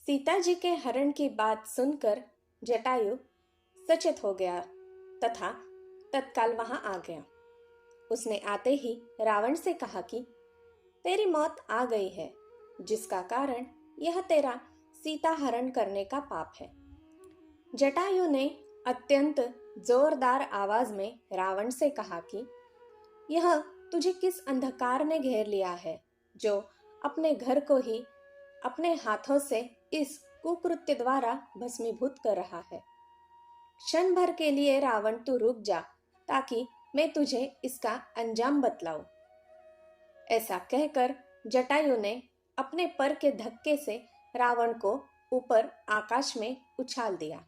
सीता जी के हरण की बात सुनकर जटायु सचेत हो गया तथा तत्काल वहां आ गया। उसने आते ही रावण से कहा कि तेरी मौत आ गई है, जिसका कारण यह तेरा सीता हरण करने का पाप है। जटायु ने अत्यंत जोरदार आवाज में रावण से कहा कि यह तुझे किस अंधकार ने घेर लिया है, जो अपने घर को ही अपने हाथों से इस कुकृत्य द्वारा भस्मीभूत कर रहा है। क्षण भर के लिए रावण तू रुक जा, ताकि मैं तुझे इसका अंजाम बतलाऊं। ऐसा कहकर जटायु ने अपने पर के धक्के से रावण को ऊपर आकाश में उछाल दिया।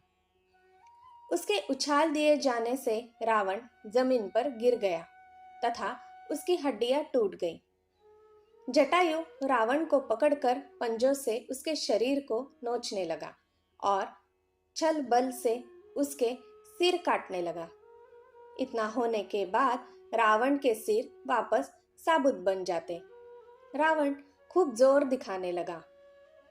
उसके उछाल दिए जाने से रावण जमीन पर गिर गया तथा उसकी हड्डियां टूट गईं। जटायु रावण को पकड़कर पंजों से उसके शरीर को नोचने लगा और छल बल से उसके सिर काटने लगा। इतना होने के बाद रावण के सिर वापस साबुत बन जाते। रावण खूब जोर दिखाने लगा।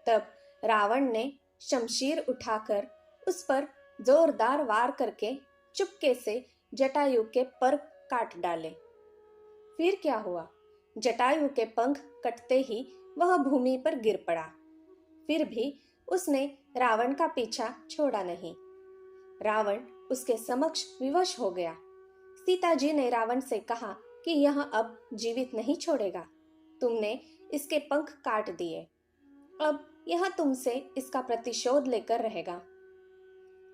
तब रावण ने शमशीर उठाकर उस पर जोरदार वार करके चुपके से जटायु के पर काट डाले। फिर क्या हुआ? जटायु के पंख कटते ही वह भूमि पर गिर पड़ा। फिर भी उसने रावण का पीछा छोड़ा नहीं। रावण उसके समक्ष विवश हो गया। सीता जी ने रावण से कहा कि यह अब जीवित नहीं छोड़ेगा। तुमने इसके पंख काट दिए, अब यह तुमसे इसका प्रतिशोध लेकर रहेगा।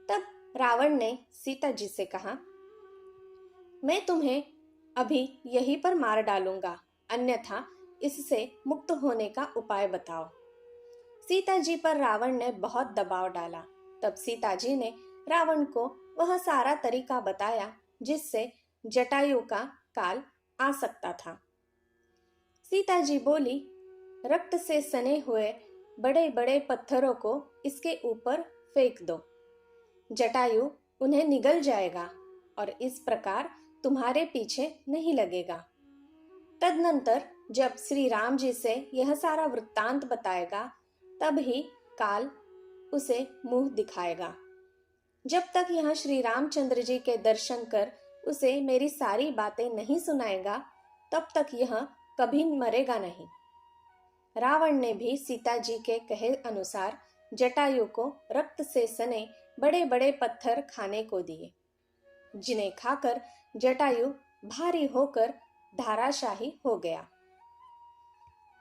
तब रावण ने सीता जी से कहा, मैं तुम्हें अभी यहीं पर मार डालूंगा, अन्यथा इससे मुक्त होने का उपाय बताओ। सीता जी पर रावण ने बहुत दबाव डाला। तब सीता जी ने रावण को वह सारा तरीका बताया जिससे जटायु का काल आ सकता था। सीता जी बोली, रक्त से सने हुए बड़े बड़े पत्थरों को इसके ऊपर फेंक दो। जटायु उन्हें निगल जाएगा और इस प्रकार तुम्हारे पीछे नहीं लगेगा। तदनंतर जब श्री राम जी से यह सारा वृत्तांत बताएगा, तब ही काल उसे मुंह दिखाएगा। जब तक यह श्री रामचंद्र जी के दर्शन कर उसे मेरी सारी बातें नहीं सुनाएगा, तब तक यह कभी मरेगा नहीं। रावण ने भी सीता जी के कहे अनुसार जटायु को रक्त से सने बड़े बड़े पत्थर खाने को दिए, जिन्हें खाकर जटायु भारी होकर धाराशाही हो गया।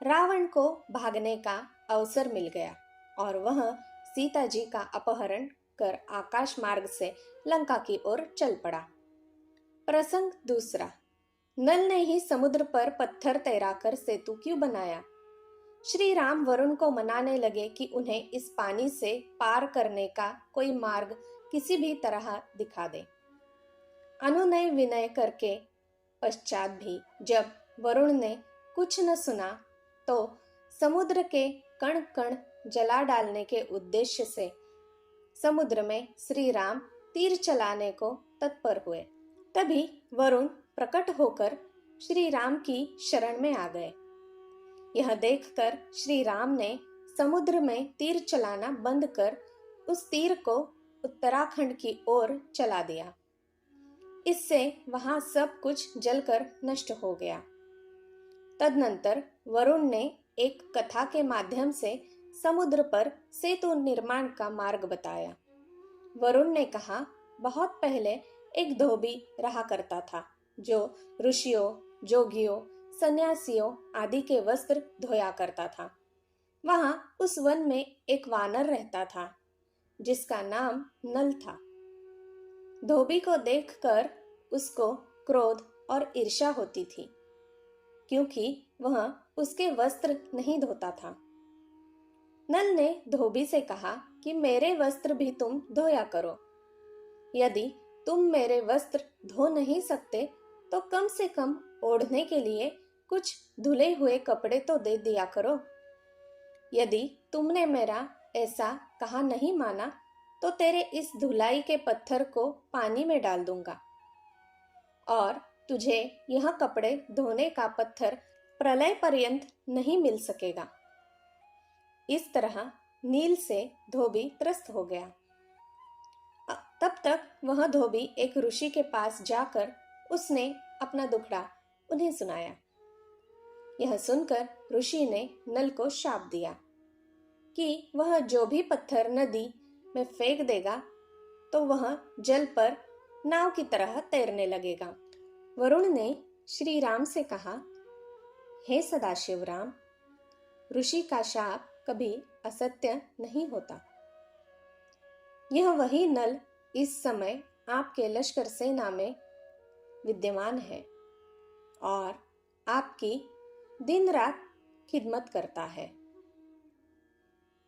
रावण को भागने का अवसर मिल गया और वह सीता जी का अपहरण कर आकाश मार्ग से लंका की ओर चल पड़ा। प्रसंग दूसरा। नल ने ही समुद्र पर पत्थर तैराकर सेतु क्यों बनाया? श्री राम वरुण को मनाने लगे कि उन्हें इस पानी से पार करने का कोई मार्ग किसी भी तरह दिखा दे। अनुनय विनय करके पश्चात भी जब वरुण ने कुछ न सुना, तो समुद्र के कण कण जला डालने के उद्देश्य से समुद्र में श्री राम तीर चलाने को तत्पर हुए। तभी वरुण प्रकट होकर श्री राम की शरण में आ गए। यह देखकर श्री राम ने समुद्र में तीर चलाना बंद कर उस तीर को उत्तराखंड की ओर चला दिया। इससे वहां सब कुछ जलकर नष्ट हो गया। तदनंतर वरुण ने एक कथा के माध्यम से समुद्र पर सेतु निर्माण का मार्ग बताया। वरुण ने कहा, बहुत पहले एक धोबी रहा करता था, जो ऋषियों, जोगियों, सन्यासियों आदि के वस्त्र धोया करता था। वहां उस वन में एक वानर रहता था, जिसका नाम नल था। धोबी को देखकर उसको क्रोध और ईर्ष्या होती थी, क्योंकि वह उसके वस्त्र नहीं धोता था। नल ने धोबी से कहा कि मेरे वस्त्र भी तुम धोया करो। यदि तुम मेरे वस्त्र धो नहीं सकते, तो कम से कम ओढ़ने के लिए कुछ धुले हुए कपड़े तो दे दिया करो। यदि तुमने मेरा ऐसा कहा नहीं माना, तो तेरे इस धुलाई के पत्थर को पानी में डाल दूंगा और तुझे यह कपड़े धोने का पत्थर प्रलय पर्यंत नहीं मिल सकेगा। इस तरह नील से धोबी त्रस्त हो गया। तब तक वह धोबी एक ऋषि के पास जाकर उसने अपना दुखड़ा उन्हें सुनाया। यह सुनकर ऋषि ने नल को शाप दिया कि वह जो भी पत्थर नदी में फेंक देगा तो वह जल पर नाव की तरह तैरने लगेगा। वरुण ने श्री राम से कहा, हे सदाशिव राम, ऋषि का शाप कभी असत्य नहीं होता। यह वही नल इस समय आपके लश्कर सेना में विद्यमान है और आपकी दिन रात खिदमत करता है।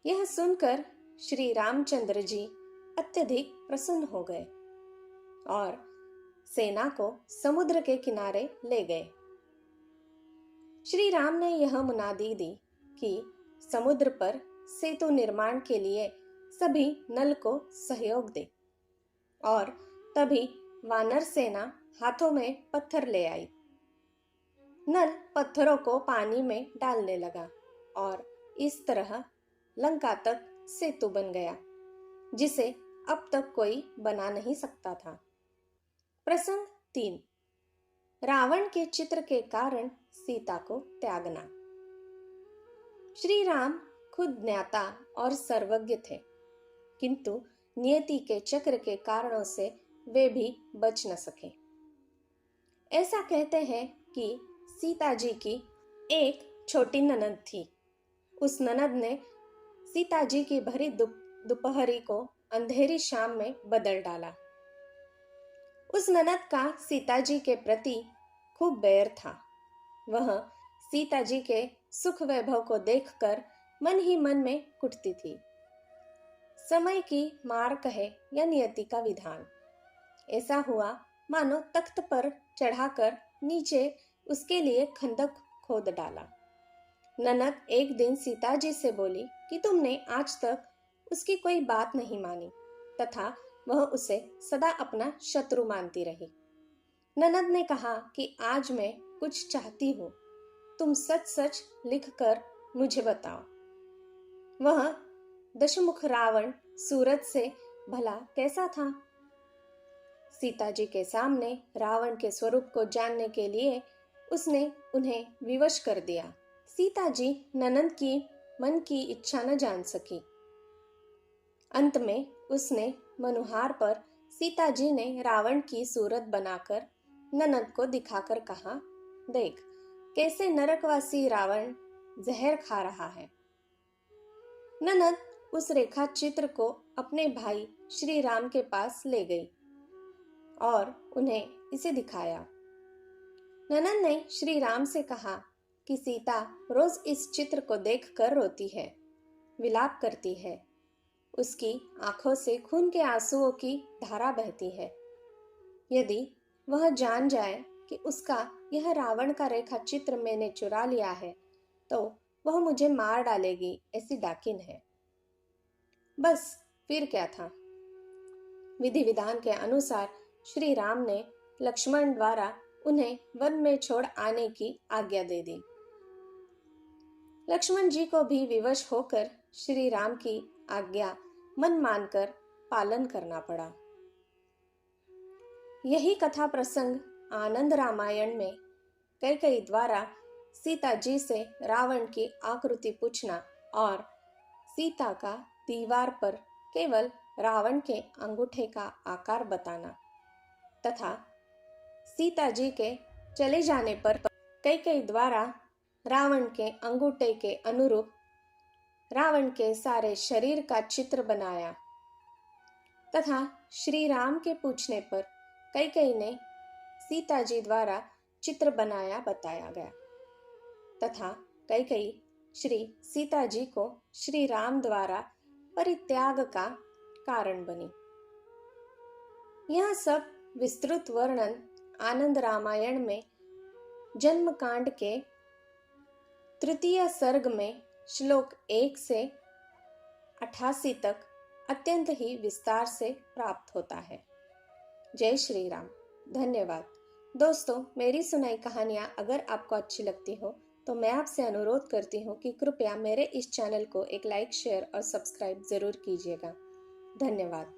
यह सुनकर श्री रामचंद्र जी अत्यधिक प्रसन्न हो गए और सेना को समुद्र के किनारे ले गए। श्री राम ने यह मुनादी दी कि समुद्र पर सेतु निर्माण के लिए सभी नल को सहयोग दे, और तभी वानर सेना हाथों में पत्थर ले आई। नल पत्थरों को पानी में डालने लगा और इस तरह लंका तक सेतु बन गया, जिसे अब तक कोई बना नहीं सकता था। प्रसंग 3। रावण के चित्र के कारण सीता को त्यागना। श्री राम खुद ज्ञाता और सर्वज्ञ थे, किंतु नियति के चक्र के कारणों से वे भी बच न सके। ऐसा कहते हैं कि सीता जी की एक छोटी ननद थी। उस ननद ने सीता जी की भरी दोपहरी को अंधेरी शाम में बदल डाला। उस ननद का सीता जी के प्रति खूब बैर था। वह सीता जी के सुख वैभव को देखकर मन ही मन में कुटती थी। समय की मार कहे या नियति का विधान। ऐसा हुआ मानो तख्त पर चढ़ाकर नीचे उसके लिए खंदक खोद डाला। ननद एक दिन सीता जी से बोली कि तुमने आज तक उसकी कोई बात नहीं मानी तथा वह उसे सदा अपना शत्रु मानती रही। ननद ने कहा कि आज मैं कुछ चाहती हूँ, तुम सच सच लिखकर मुझे बताओ। वह दशमुख रावण सूरत से भला कैसा था? सीता जी के सामने रावण के स्वरूप को जानने के लिए उसने उन्हें विवश कर दिया। सीता जी ननद की मन की इच्छा न जान सकी। अंत में उसने मनुहार पर सीता जी ने रावण की सूरत बनाकर ननद को दिखाकर कहा, देख कैसे नरकवासी रावण जहर खा रहा है। ननद उस रेखा चित्र को अपने भाई श्री राम के पास ले गई और उन्हें इसे दिखाया। ननद ने श्री राम से कहा कि सीता रोज इस चित्र को देखकर रोती है, विलाप करती है। उसकी आंखों से खून के आंसुओं की धारा बहती है। यदि वह जान जाए कि उसका यह रावण का रेखा चित्र मैंने चुरा लिया है तो वह मुझे मार डालेगी, ऐसी डाकिन है। बस फिर क्या था। विधि विधान के अनुसार श्री राम ने लक्ष्मण द्वारा उन्हें वन में छोड़ आने की आज्ञा दे दी। लक्ष्मण जी को भी विवश होकर श्री राम की आज्ञा मन मानकर पालन करना पड़ा। यही कथा प्रसंग आनंद रामायण में कैकेयी द्वारा सीता जी से रावण की आकृति पूछना और सीता का दीवार पर केवल रावण के अंगूठे का आकार बताना तथा सीता जी के चले जाने पर कैकेयी द्वारा रावण के अंगूठे के अनुरूप रावण के सारे शरीर का चित्र बनाया तथा श्री राम के पूछने पर कैकेयी ने सीता जी द्वारा चित्र बनाया बताया गया तथा कैकेयी श्री सीता जी को श्री राम द्वारा परित्याग का कारण बनी। यह सब विस्तृत वर्णन आनंद रामायण में जन्म कांड के 3 सर्ग में श्लोक 1 से 88 तक अत्यंत ही विस्तार से प्राप्त होता है। जय श्री राम। धन्यवाद दोस्तों। मेरी सुनाई कहानियाँ अगर आपको अच्छी लगती हो तो मैं आपसे अनुरोध करती हूँ कि कृपया मेरे इस चैनल को एक लाइक, शेयर और सब्सक्राइब ज़रूर कीजिएगा। धन्यवाद।